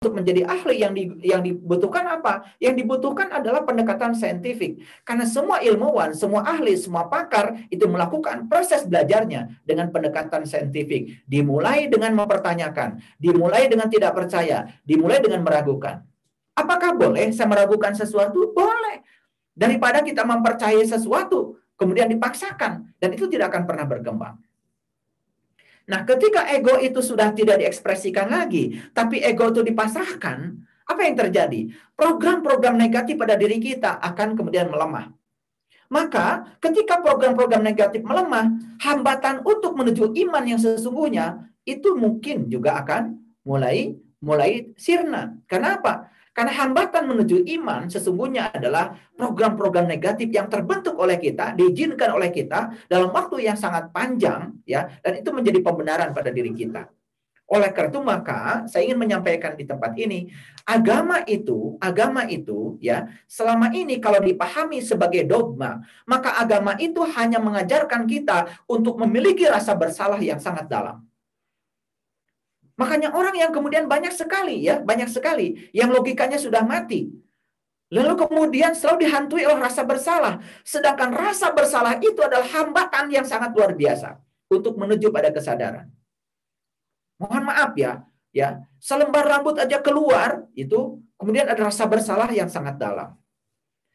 untuk menjadi ahli yang dibutuhkan apa? Yang dibutuhkan adalah pendekatan saintifik. Karena semua ilmuwan, semua ahli, semua pakar itu melakukan proses belajarnya dengan pendekatan saintifik. Dimulai dengan mempertanyakan, dimulai dengan tidak percaya, dimulai dengan meragukan. Apakah boleh saya meragukan sesuatu? Boleh. Daripada kita mempercayai sesuatu, kemudian dipaksakan, dan itu tidak akan pernah berkembang. Nah, ketika ego itu sudah tidak diekspresikan lagi, tapi ego itu dipasrahkan, apa yang terjadi? Program-program negatif pada diri kita akan kemudian melemah. Maka, ketika program-program negatif melemah, hambatan untuk menuju iman yang sesungguhnya itu mungkin juga akan mulai sirna. Kenapa? Karena hambatan menuju iman sesungguhnya adalah program-program negatif yang terbentuk oleh kita, diizinkan oleh kita dalam waktu yang sangat panjang, ya, dan itu menjadi pembenaran pada diri kita. Oleh karena itu maka saya ingin menyampaikan di tempat ini, agama itu, ya, selama ini kalau dipahami sebagai dogma, maka agama itu hanya mengajarkan kita untuk memiliki rasa bersalah yang sangat dalam. Makanya orang yang kemudian banyak sekali yang logikanya sudah mati. Lalu kemudian selalu dihantui oleh rasa bersalah. Sedangkan rasa bersalah itu adalah hambatan yang sangat luar biasa untuk menuju pada kesadaran. Mohon maaf ya, selembar rambut aja keluar, itu kemudian ada rasa bersalah yang sangat dalam.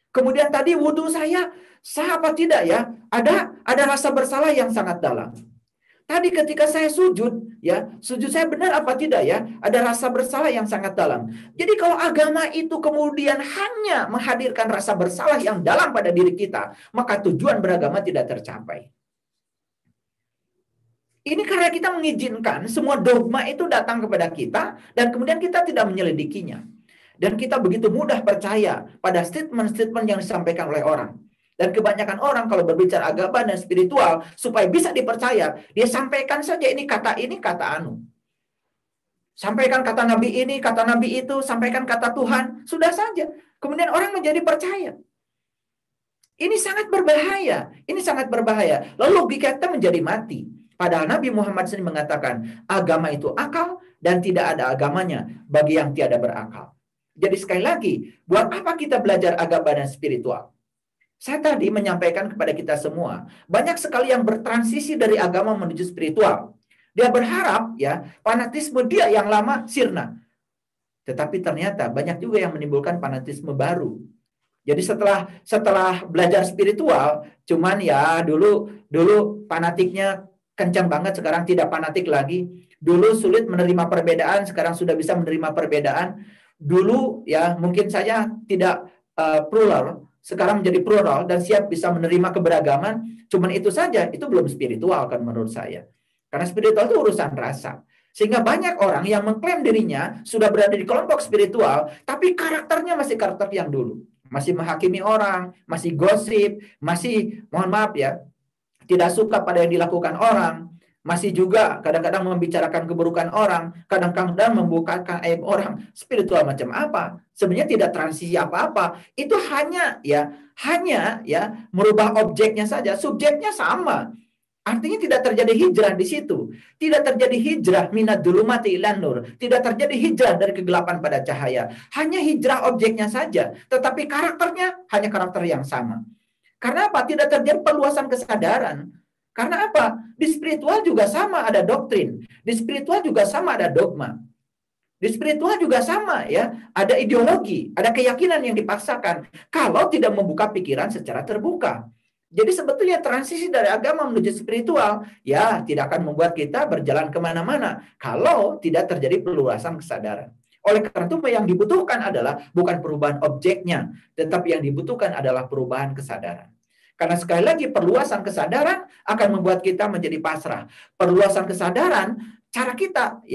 Kemudian tadi wudhu saya sah apa tidak ya? Ada rasa bersalah yang sangat dalam. Tadi ketika saya sujud, sujud saya benar apa tidak ya? Ada rasa bersalah yang sangat dalam. Jadi kalau agama itu kemudian hanya menghadirkan rasa bersalah yang dalam pada diri kita, maka tujuan beragama tidak tercapai. Ini karena kita mengizinkan semua dogma itu datang kepada kita, dan kemudian kita tidak menyelidikinya. Dan kita begitu mudah percaya pada statement-statement yang disampaikan oleh orang. Dan kebanyakan orang kalau berbicara agama dan spiritual, supaya bisa dipercaya, dia sampaikan saja ini, kata anu. Sampaikan kata Nabi ini, kata Nabi itu, sampaikan kata Tuhan, sudah saja. Kemudian orang menjadi percaya. Ini sangat berbahaya. Lalu logika kita menjadi mati. Padahal Nabi Muhammad SAW mengatakan, agama itu akal dan tidak ada agamanya bagi yang tiada berakal. Jadi sekali lagi, buat apa kita belajar agama dan spiritual? Saya tadi menyampaikan kepada kita semua, banyak sekali yang bertransisi dari agama menuju spiritual. Dia berharap fanatisme dia yang lama sirna. Tetapi ternyata banyak juga yang menimbulkan fanatisme baru. Jadi setelah belajar spiritual, cuman dulu fanatiknya kencang banget, sekarang tidak fanatik lagi. Dulu sulit menerima perbedaan, sekarang sudah bisa menerima perbedaan. Dulu mungkin saja tidak plural, sekarang menjadi plural dan siap bisa menerima keberagaman. Cuman itu saja, itu belum spiritual kan menurut saya. Karena spiritual itu urusan rasa. Sehingga banyak orang yang mengklaim dirinya sudah berada di kelompok spiritual, tapi karakternya masih karakter yang dulu. Masih menghakimi orang, masih gosip, masih, mohon maaf tidak suka pada yang dilakukan orang, masih juga kadang-kadang membicarakan keburukan orang, kadang-kadang membukakan aib orang. Spiritual macam apa? Sebenarnya tidak transisi apa-apa. Itu hanya merubah objeknya saja. Subjeknya sama. Artinya tidak terjadi hijrah di situ. Tidak terjadi hijrah minad dzulumati ilan nur. Tidak terjadi hijrah dari kegelapan pada cahaya. Hanya hijrah objeknya saja. Tetapi karakternya hanya karakter yang sama. Karena apa? Tidak terjadi perluasan kesadaran. Karena apa? Di spiritual juga sama ada doktrin. Di spiritual juga sama ada dogma. Di spiritual juga sama ada ideologi, ada keyakinan yang dipaksakan. Kalau tidak membuka pikiran secara terbuka. Jadi sebetulnya transisi dari agama menuju spiritual tidak akan membuat kita berjalan kemana-mana kalau tidak terjadi perluasan kesadaran. Oleh karena itu yang dibutuhkan adalah bukan perubahan objeknya, tetapi yang dibutuhkan adalah perubahan kesadaran. Karena sekali lagi perluasan kesadaran akan membuat kita menjadi pasrah. Perluasan kesadaran, cara kita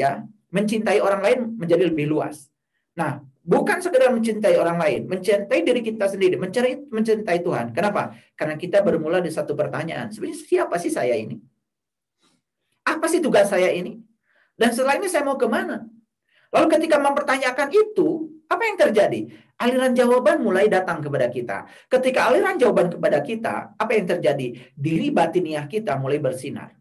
mencintai orang lain menjadi lebih luas. Nah, bukan sekedar mencintai orang lain, mencintai diri kita sendiri, mencintai Tuhan. Kenapa? Karena kita bermula di satu pertanyaan. Sebenarnya siapa sih saya ini? Apa sih tugas saya ini? Dan setelah ini saya mau kemana? Lalu ketika mempertanyakan itu, apa yang terjadi? Aliran jawaban mulai datang kepada kita. Ketika aliran jawaban kepada kita, apa yang terjadi? Diri batiniah kita mulai bersinar.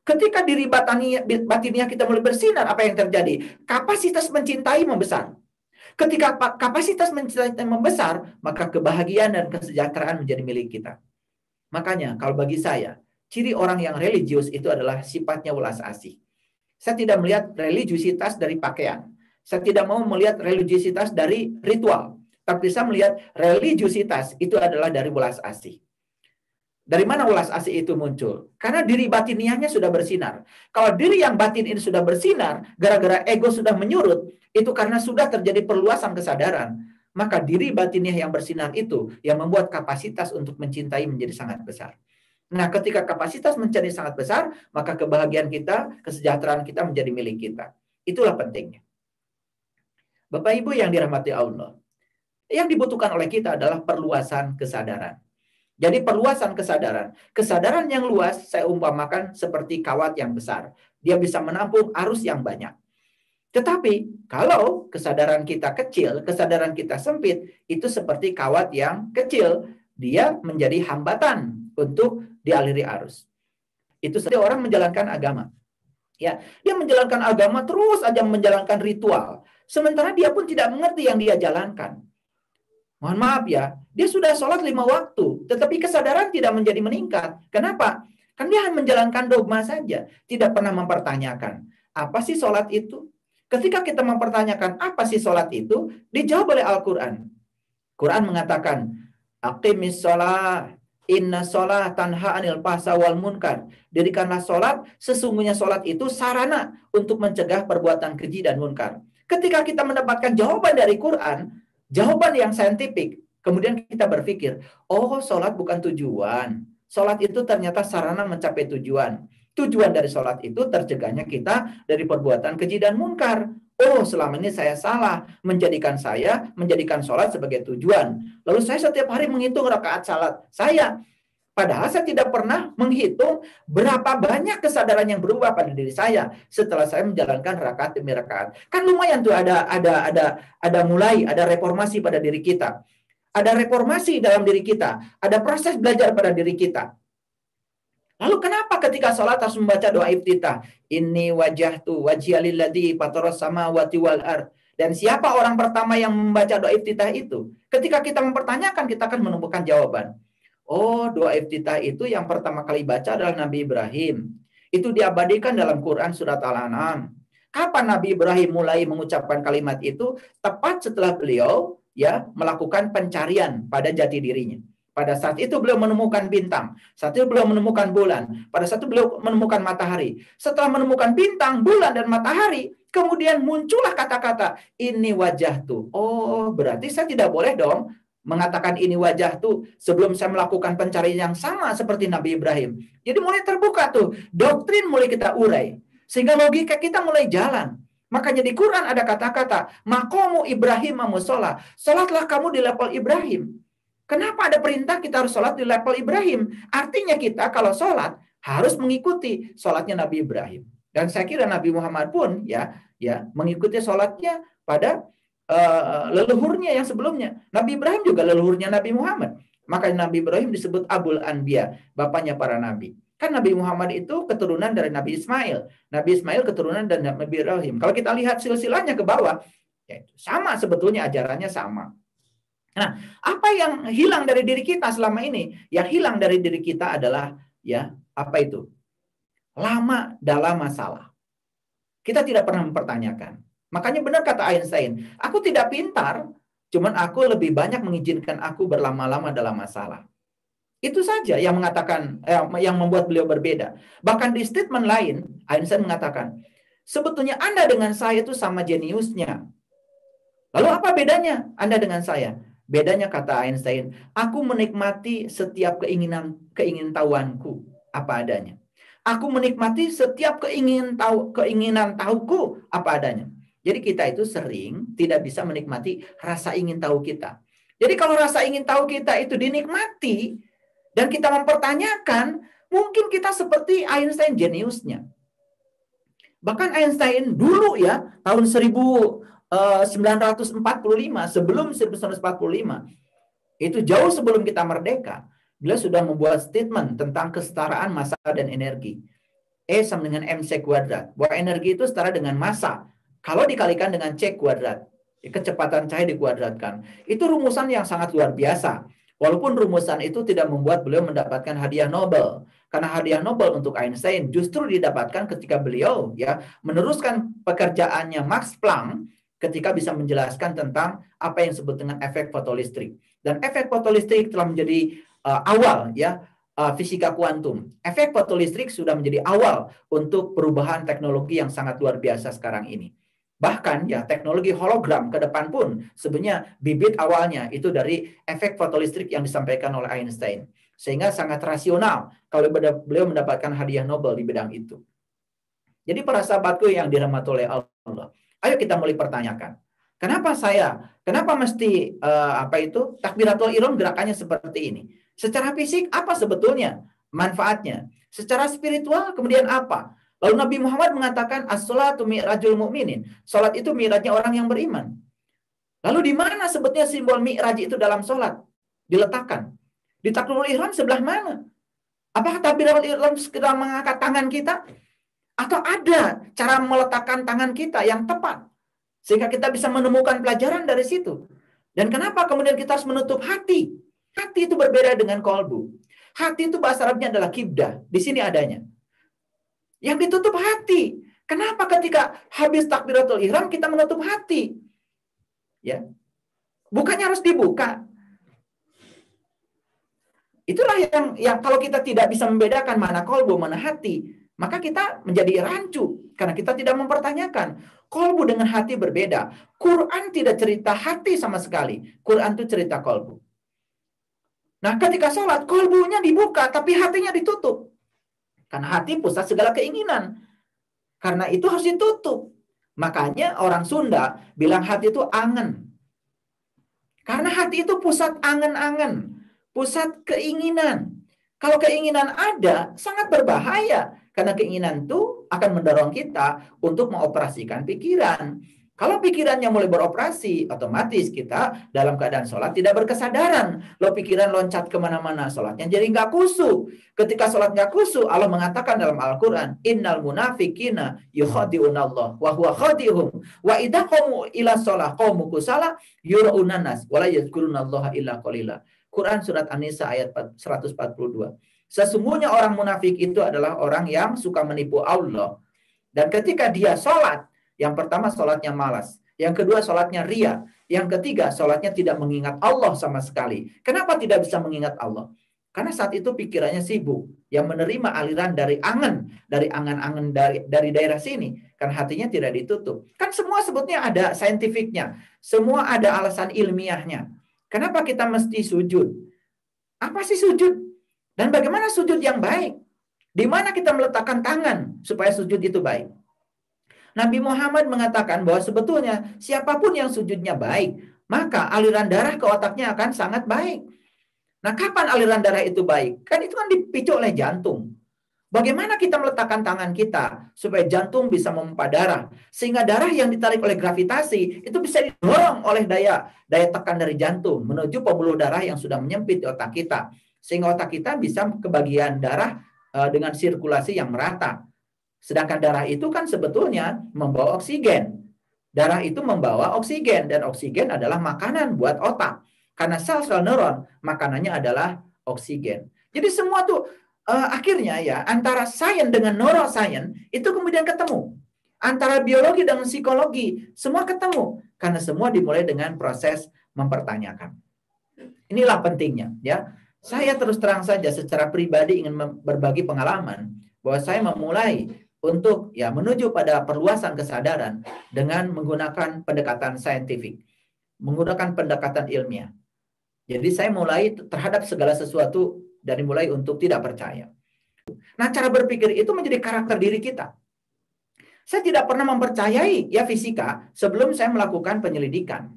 Ketika diri batiniah kita mulai bersinar, apa yang terjadi? Kapasitas mencintai membesar. Ketika kapasitas mencintai membesar, maka kebahagiaan dan kesejahteraan menjadi milik kita. Makanya kalau bagi saya, ciri orang yang religius itu adalah sifatnya welas asih. Saya tidak melihat religiusitas dari pakaian. Saya tidak mau melihat religiusitas dari ritual. Tapi saya melihat religiusitas itu adalah dari welas asih. Dari mana welas asih itu muncul? Karena diri batiniahnya sudah bersinar. Kalau diri yang batin ini sudah bersinar, gara-gara ego sudah menyurut, itu karena sudah terjadi perluasan kesadaran. Maka diri batiniah yang bersinar itu yang membuat kapasitas untuk mencintai menjadi sangat besar. Nah, ketika kapasitas menjadi sangat besar, maka kebahagiaan kita, kesejahteraan kita menjadi milik kita. Itulah pentingnya. Bapak Ibu yang dirahmati Allah, yang dibutuhkan oleh kita adalah perluasan kesadaran. Jadi perluasan kesadaran. Kesadaran yang luas saya umpamakan seperti kawat yang besar. Dia bisa menampung arus yang banyak. Tetapi kalau kesadaran kita kecil, kesadaran kita sempit, itu seperti kawat yang kecil. Dia menjadi hambatan untuk dialiri arus. Itu seperti orang menjalankan agama. Ya, dia menjalankan agama terus aja menjalankan ritual. Sementara dia pun tidak mengerti yang dia jalankan. Mohon maaf ya, dia sudah sholat 5 waktu, tetapi kesadaran tidak menjadi meningkat. Kenapa? Kan dia hanya menjalankan dogma saja, tidak pernah mempertanyakan. Apa sih sholat itu? Ketika kita mempertanyakan apa sih sholat itu, dijawab oleh Al-Quran. Quran mengatakan, aqimis sholat, inna sholat tanha anil fahsya wal munkar. Dirikanlah sholat, sesungguhnya sholat itu sarana untuk mencegah perbuatan keji dan munkar. Ketika kita mendapatkan jawaban dari Quran, jawaban yang saintifik, kemudian kita berpikir, oh sholat bukan tujuan. Sholat itu ternyata sarana mencapai tujuan. Tujuan dari sholat itu tercegahnya kita dari perbuatan keji dan munkar. Oh, selama ini saya salah menjadikan sholat sebagai tujuan. Lalu saya setiap hari menghitung rakaat salat saya. Padahal saya tidak pernah menghitung berapa banyak kesadaran yang berubah pada diri saya setelah saya menjalankan rakaat demi rakaat. Kan lumayan tuh ada reformasi pada diri kita. Ada reformasi dalam diri kita, ada proses belajar pada diri kita. Lalu kenapa ketika sholat harus membaca doa iftitah? Inni wajahtu wajhialilladzi fataras samawati wal ard. Dan siapa orang pertama yang membaca doa iftitah itu? Ketika kita mempertanyakan, kita akan menemukan jawaban. Oh, doa iftitah itu yang pertama kali baca adalah Nabi Ibrahim. Itu diabadikan dalam Quran surat Al-An'am. Kapan Nabi Ibrahim mulai mengucapkan kalimat itu? Tepat setelah beliau melakukan pencarian pada jati dirinya. Pada saat itu beliau menemukan bintang. Saat itu beliau menemukan bulan. Pada saat itu beliau menemukan matahari. Setelah menemukan bintang, bulan, dan matahari, kemudian muncullah kata-kata, ini wajah tuh. Oh, berarti saya tidak boleh dong mengatakan ini wajah tuh sebelum saya melakukan pencarian yang sama seperti Nabi Ibrahim. Jadi mulai terbuka tuh. Doktrin mulai kita urai. Sehingga logika kita mulai jalan. Makanya di Quran ada kata-kata, maqamu Ibrahim musola. Salatlah kamu di level Ibrahim. Kenapa ada perintah kita harus sholat di level Ibrahim? Artinya kita kalau sholat harus mengikuti sholatnya Nabi Ibrahim. Dan saya kira Nabi Muhammad pun mengikuti sholatnya pada leluhurnya yang sebelumnya. Nabi Ibrahim juga leluhurnya Nabi Muhammad. Maka Nabi Ibrahim disebut Abul Anbiya, bapaknya para nabi. Kan Nabi Muhammad itu keturunan dari Nabi Ismail. Nabi Ismail keturunan dari Nabi Ibrahim. Kalau kita lihat silsilahnya ke bawah, ya sama sebetulnya ajarannya sama. Nah, apa yang hilang dari diri kita selama ini? Yang hilang dari diri kita adalah apa itu? Lama dalam masalah. Kita tidak pernah mempertanyakan. Makanya benar kata Einstein, aku tidak pintar, cuman aku lebih banyak mengizinkan aku berlama-lama dalam masalah. Itu saja yang mengatakan yang membuat beliau berbeda. Bahkan di statement lain, Einstein mengatakan, sebetulnya Anda dengan saya itu sama jeniusnya. Lalu apa bedanya Anda dengan saya? Bedanya kata Einstein, aku menikmati setiap keinginan tahuanku apa adanya. Aku menikmati setiap keinginan tahuku apa adanya. Jadi kita itu sering tidak bisa menikmati rasa ingin tahu kita. Jadi kalau rasa ingin tahu kita itu dinikmati dan kita mempertanyakan, mungkin kita seperti Einstein jeniusnya. Bahkan Einstein dulu tahun 1945, sebelum 1945, itu jauh sebelum kita merdeka, beliau sudah membuat statement tentang kesetaraan massa dan energi. E sama dengan MC kuadrat. Bahwa energi itu setara dengan massa. Kalau dikalikan dengan C kuadrat. Kecepatan cahaya dikuadratkan. Itu rumusan yang sangat luar biasa. Walaupun rumusan itu tidak membuat beliau mendapatkan hadiah Nobel. Karena hadiah Nobel untuk Einstein justru didapatkan ketika beliau ya meneruskan pekerjaannya Max Planck ketika bisa menjelaskan tentang apa yang disebut dengan efek fotolistrik. Dan efek fotolistrik telah menjadi awal ya fisika kuantum. Efek fotolistrik sudah menjadi awal untuk perubahan teknologi yang sangat luar biasa sekarang ini. Bahkan ya teknologi hologram ke depan pun sebenarnya bibit awalnya itu dari efek fotolistrik yang disampaikan oleh Einstein. Sehingga sangat rasional kalau beliau mendapatkan hadiah Nobel di bidang itu. Jadi para sahabatku yang dirahmati oleh Allah, ayo kita mulai pertanyakan. Kenapa mesti takbiratul ihram gerakannya seperti ini? Secara fisik apa sebetulnya manfaatnya? Secara spiritual kemudian apa? Lalu Nabi Muhammad mengatakan as-sholatu mi'rajul mu'minin. Salat itu mi'rajnya orang yang beriman. Lalu di mana sebetulnya simbol mi'raj itu dalam salat diletakkan? Di takbiratul ihram sebelah mana? Apakah takbiratul ihram sekedar mengangkat tangan kita? Atau ada cara meletakkan tangan kita yang tepat? Sehingga kita bisa menemukan pelajaran dari situ. Dan kenapa kemudian kita harus menutup hati? Hati itu berbeda dengan kolbu. Hati itu bahasa Arabnya adalah kibdah. Di sini adanya. Yang ditutup hati. Kenapa ketika habis takbiratul ihram kita menutup hati? Ya. Bukannya harus dibuka. Itulah yang kalau kita tidak bisa membedakan mana kolbu, mana hati, maka kita menjadi rancu karena kita tidak mempertanyakan. Kolbu dengan hati berbeda. Quran tidak cerita hati sama sekali. Quran itu cerita kolbu. Nah, ketika sholat, kolbunya dibuka, tapi hatinya ditutup. Karena hati pusat segala keinginan. Karena itu harus ditutup. Makanya orang Sunda bilang hati itu angen. Karena hati itu pusat angen-angen. Pusat keinginan. Kalau keinginan ada, sangat berbahaya. Karena keinginan itu akan mendorong kita untuk mengoperasikan pikiran. Kalau pikirannya mulai beroperasi, otomatis kita dalam keadaan sholat tidak berkesadaran. Lalu pikiran loncat kemana-mana, sholatnya jadi nggak khusyuk. Ketika sholat nggak khusyuk, Allah mengatakan dalam Al-Quran, Innal munafikina yukhadi'unallah, wa huwa khadi'uhum, wa idha qamu ila sholah qamu kusala, yura'unanas, wa la yadhkurunallaha illa qalila. Quran Surat An-Nisa ayat 142. Sesungguhnya orang munafik itu adalah orang yang suka menipu Allah. Dan ketika dia sholat, yang pertama sholatnya malas. Yang kedua sholatnya ria. Yang ketiga sholatnya tidak mengingat Allah sama sekali. Kenapa tidak bisa mengingat Allah? Karena saat itu pikirannya sibuk. Yang menerima aliran dari angan. Dari angan-angan dari daerah sini. Karena hatinya tidak ditutup. Kan semua sebetulnya ada saintifiknya. Semua ada alasan ilmiahnya. Kenapa kita mesti sujud? Apa sih sujud? Dan bagaimana sujud yang baik? Di mana kita meletakkan tangan supaya sujud itu baik? Nabi Muhammad mengatakan bahwa sebetulnya siapapun yang sujudnya baik, maka aliran darah ke otaknya akan sangat baik. Nah, kapan aliran darah itu baik? Kan itu kan dipicu oleh jantung. Bagaimana kita meletakkan tangan kita supaya jantung bisa memompa darah, sehingga darah yang ditarik oleh gravitasi itu bisa didorong oleh daya tekan dari jantung menuju pembuluh darah yang sudah menyempit di otak kita, sehingga otak kita bisa kebagian darah dengan sirkulasi yang merata. Sedangkan darah itu kan sebetulnya membawa oksigen. Darah itu membawa oksigen dan oksigen adalah makanan buat otak. Karena sel-sel neuron makanannya adalah oksigen. Jadi semua tuh akhirnya ya antara sains dengan neuroscience itu kemudian ketemu. Antara biologi dan psikologi semua ketemu karena semua dimulai dengan proses mempertanyakan. Inilah pentingnya ya. Saya terus terang saja secara pribadi ingin berbagi pengalaman bahwa saya memulai untuk ya menuju pada perluasan kesadaran dengan menggunakan pendekatan saintifik, menggunakan pendekatan ilmiah. Jadi saya mulai terhadap segala sesuatu dari mulai untuk tidak percaya. Nah, cara berpikir itu menjadi karakter diri kita. Saya tidak pernah mempercayai ya fisika sebelum saya melakukan penyelidikan.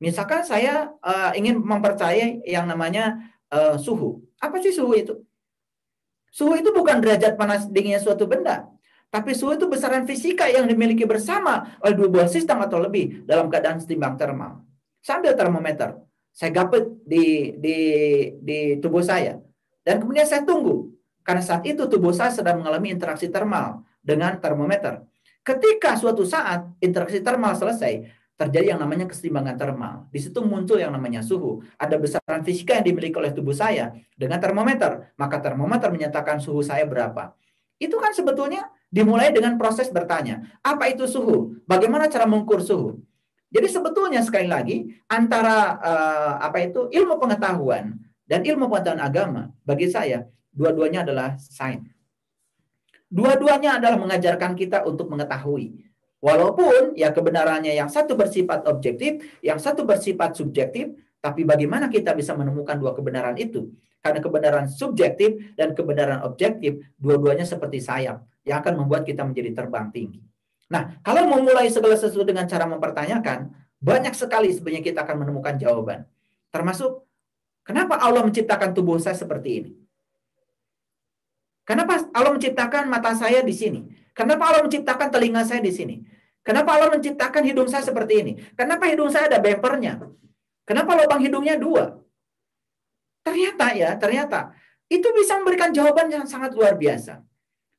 Misalkan saya ingin mempercayai yang namanya suhu. Apa sih suhu itu? Suhu itu bukan derajat panas dinginnya suatu benda. Tapi suhu itu besaran fisika yang dimiliki bersama oleh dua buah sistem atau lebih dalam keadaan setimbang termal. Saya ambil termometer. Saya gapet di tubuh saya. Dan kemudian saya tunggu. Karena saat itu tubuh saya sedang mengalami interaksi termal dengan termometer. Ketika suatu saat interaksi termal selesai, terjadi yang namanya keseimbangan termal. Di situ muncul yang namanya suhu. Ada besaran fisika yang dimiliki oleh tubuh saya dengan termometer. Maka termometer menyatakan suhu saya berapa. Itu kan sebetulnya dimulai dengan proses bertanya, apa itu suhu? Bagaimana cara mengukur suhu? Jadi sebetulnya sekali lagi antara ilmu pengetahuan dan ilmu pengetahuan agama bagi saya dua-duanya adalah sains. Dua-duanya adalah mengajarkan kita untuk mengetahui. Walaupun ya kebenarannya yang satu bersifat objektif, yang satu bersifat subjektif, tapi bagaimana kita bisa menemukan dua kebenaran itu? Karena kebenaran subjektif dan kebenaran objektif, dua-duanya seperti sayap yang akan membuat kita menjadi terbang tinggi. Nah, kalau memulai segala sesuatu dengan cara mempertanyakan, banyak sekali sebenarnya kita akan menemukan jawaban. Termasuk, kenapa Allah menciptakan tubuh saya seperti ini? Kenapa Allah menciptakan mata saya di sini? Kenapa Allah menciptakan telinga saya di sini? Kenapa Allah menciptakan hidung saya seperti ini? Kenapa hidung saya ada bempernya? Kenapa lubang hidungnya 2? Ternyata itu bisa memberikan jawaban yang sangat luar biasa.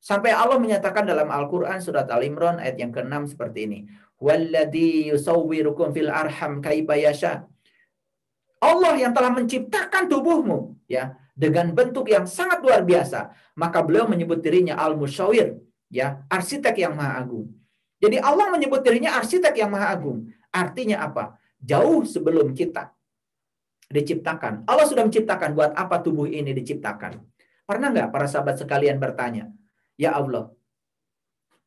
Sampai Allah menyatakan dalam Al-Quran surat Al-Imran ayat yang ke-6 seperti ini. Walladzi yusawwirukum fil arham kaifa yasha. Allah yang telah menciptakan tubuhmu ya dengan bentuk yang sangat luar biasa, maka beliau menyebut dirinya Al-Musyawwir, ya, arsitek yang maha agung. Jadi Allah menyebut dirinya arsitek yang maha agung. Artinya apa? Jauh sebelum kita diciptakan, Allah sudah menciptakan buat apa tubuh ini diciptakan. Pernah nggak para sahabat sekalian bertanya, ya Allah,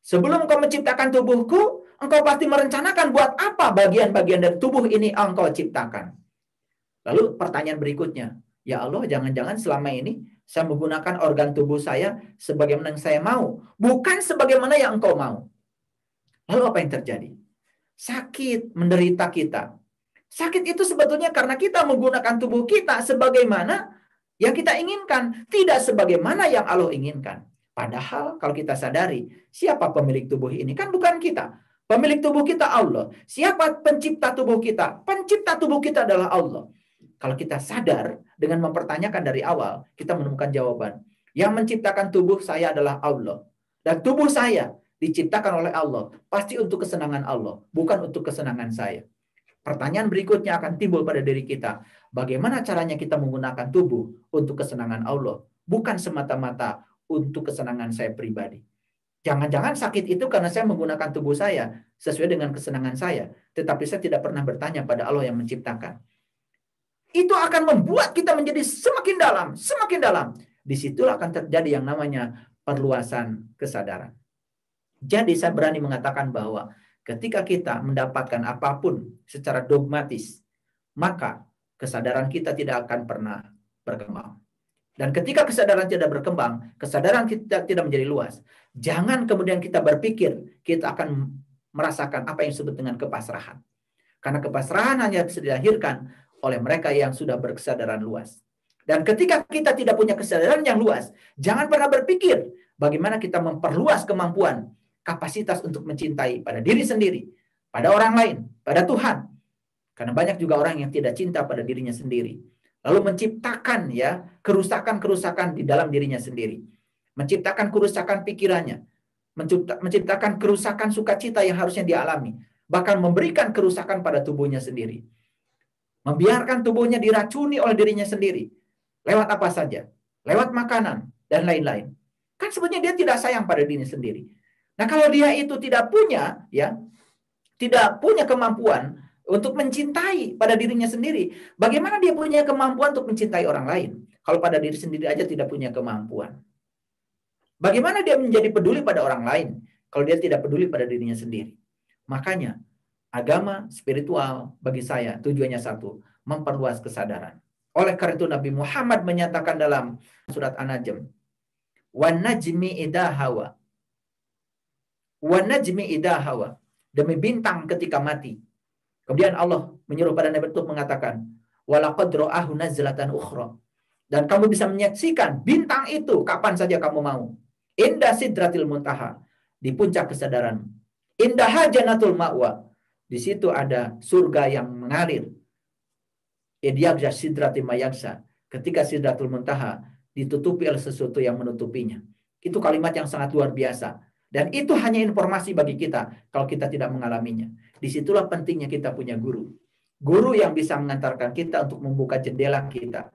sebelum engkau menciptakan tubuhku, engkau pasti merencanakan buat apa bagian-bagian dari tubuh ini engkau ciptakan. Lalu pertanyaan berikutnya, ya Allah, jangan-jangan selama ini saya menggunakan organ tubuh saya sebagaimana yang saya mau, bukan sebagaimana yang engkau mau. Lalu apa yang terjadi? Sakit menderita kita. Sakit itu sebetulnya karena kita menggunakan tubuh kita sebagaimana yang kita inginkan, tidak sebagaimana yang Allah inginkan. Padahal kalau kita sadari, siapa pemilik tubuh ini? Kan bukan kita. Pemilik tubuh kita Allah. Siapa pencipta tubuh kita? Pencipta tubuh kita adalah Allah. Kalau kita sadar dengan mempertanyakan dari awal, kita menemukan jawaban. Yang menciptakan tubuh saya adalah Allah. Dan tubuh saya diciptakan oleh Allah. Pasti untuk kesenangan Allah, bukan untuk kesenangan saya. Pertanyaan berikutnya akan timbul pada diri kita. Bagaimana caranya kita menggunakan tubuh untuk kesenangan Allah, bukan semata-mata untuk kesenangan saya pribadi. Jangan-jangan sakit itu karena saya menggunakan tubuh saya sesuai dengan kesenangan saya, tetapi saya tidak pernah bertanya pada Allah yang menciptakan. Itu akan membuat kita menjadi semakin dalam, semakin dalam. Disitulah akan terjadi yang namanya perluasan kesadaran. Jadi saya berani mengatakan bahwa ketika kita mendapatkan apapun secara dogmatis, maka kesadaran kita tidak akan pernah berkembang. Dan ketika kesadaran tidak berkembang, kesadaran kita tidak menjadi luas. Jangan kemudian kita berpikir kita akan merasakan apa yang disebut dengan kepasrahan. Karena kepasrahan hanya bisa dilahirkan oleh mereka yang sudah berkesadaran luas. Dan ketika kita tidak punya kesadaran yang luas, jangan pernah berpikir bagaimana kita memperluas kemampuan, kapasitas untuk mencintai pada diri sendiri, pada orang lain, pada Tuhan. Karena banyak juga orang yang tidak cinta pada dirinya sendiri. Lalu menciptakan ya kerusakan-kerusakan di dalam dirinya sendiri. Menciptakan kerusakan pikirannya. Menciptakan kerusakan sukacita yang harusnya dialami. Bahkan memberikan kerusakan pada tubuhnya sendiri. Membiarkan tubuhnya diracuni oleh dirinya sendiri. Lewat apa saja. Lewat makanan dan lain-lain. Kan sebenarnya dia tidak sayang pada dirinya sendiri. Nah, kalau dia itu tidak punya kemampuan untuk mencintai pada dirinya sendiri, bagaimana dia punya kemampuan untuk mencintai orang lain? Kalau pada diri sendiri aja tidak punya kemampuan. Bagaimana dia menjadi peduli pada orang lain kalau dia tidak peduli pada dirinya sendiri? Makanya agama spiritual bagi saya tujuannya satu, memperluas kesadaran. Oleh karena itu Nabi Muhammad menyatakan dalam surat An-Najm, "Wan najmi idza hawa." Wan najmi idza hawa. Demi bintang ketika mati. Kemudian Allah menyuruh pada Nabi untuk mengatakan, "Walaqad ra'ahu nazlatan ukhra." Dan kamu bisa menyaksikan bintang itu kapan saja kamu mau. Indah sidratil muntaha, di puncak kesadaran. Indah jannatul ma'wa, di situ ada surga yang mengalir. Idyagza sidratil mayagza, ketika sidratul muntaha ditutupi oleh sesuatu yang menutupinya. Itu kalimat yang sangat luar biasa. Dan itu hanya informasi bagi kita kalau kita tidak mengalaminya. Disitulah pentingnya kita punya guru. Guru yang bisa mengantarkan kita untuk membuka jendela kita.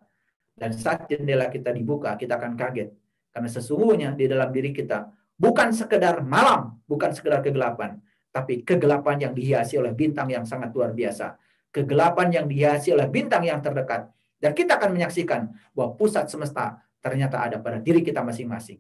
Dan saat jendela kita dibuka, kita akan kaget. Karena sesungguhnya di dalam diri kita bukan sekedar malam, bukan sekedar kegelapan, tapi kegelapan yang dihiasi oleh bintang yang sangat luar biasa. Kegelapan yang dihiasi oleh bintang yang terdekat. Dan kita akan menyaksikan bahwa pusat semesta ternyata ada pada diri kita masing-masing.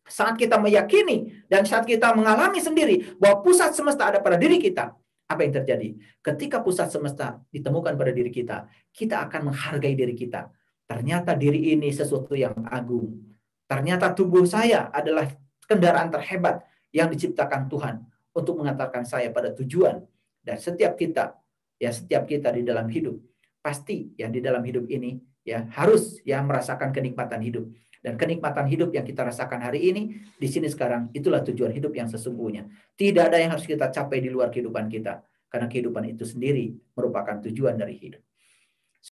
Saat kita meyakini dan saat kita mengalami sendiri bahwa pusat semesta ada pada diri kita, apa yang terjadi? Ketika pusat semesta ditemukan pada diri kita, kita akan menghargai diri kita. Ternyata diri ini sesuatu yang agung. Ternyata tubuh saya adalah kendaraan terhebat yang diciptakan Tuhan untuk mengantarkan saya pada tujuan. Dan setiap kita di dalam hidup, pasti ya di dalam hidup ini ya harus ya merasakan kenikmatan hidup. Dan kenikmatan hidup yang kita rasakan hari ini, di sini sekarang, itulah tujuan hidup yang sesungguhnya. Tidak ada yang harus kita capai di luar kehidupan kita. Karena kehidupan itu sendiri merupakan tujuan dari hidup.